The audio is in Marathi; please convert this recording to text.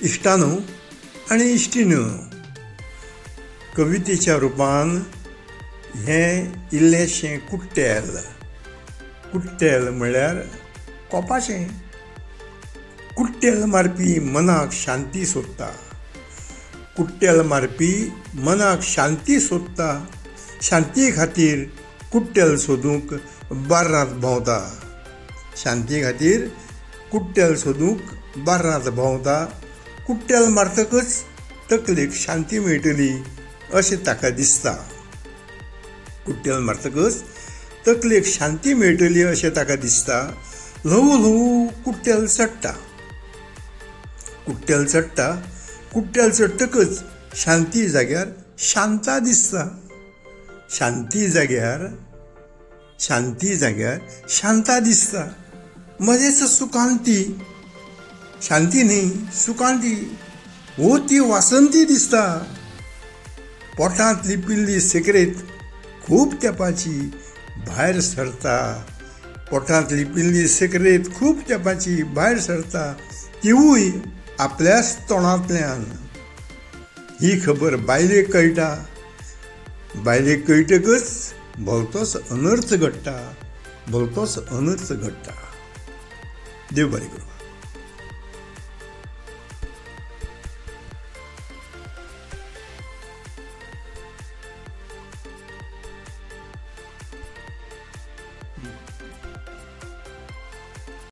इश्टानो आनी इश्टिनो, कवितेच्या रुपान हें इल्लेशें कुट्टेल म्हळ्यार कोपाशें. कुट्टेल मारपी मनाक शांती सोदता. कुट्टेल मारपी मनाक शांती सोदता. शांती खातीर कुट्टेल सोदूंक बार्रांत भोंवता. शांती खातीर कुट्टेल सोदूंक बार्रांत भोंवता. कुट्टेल मारतकच तकलेक शांती मेळटली अशें ताका दिसता. कुट्टेल मारतकच तकलेक शांती मेळटली अशें ताका दिसता. ल्हवू ल्हवू कुट्टेल चडटा. कुट्टेल चडटा. कुट्टेल चडटकच शांती जाग्यार शांता दिसता. शांती जाग्यार शांता दिसता. मजेच सुकांती. शांती न्ही, सुकांती. हो ती वासंती दिसता. पोटांत लिपिल्ली सिगरेट खूब तेंपाची भायर सरता. पोटांत लिपिल्ली सिगरेट खूब तेंपाची भायर सरता. तिवूय आपल्याच तोंडांतल्यान. ही खबर बायलेक कळटा. बायलेक कळटकच भलतोच अनर्थ घडटा. देव बरें करूं.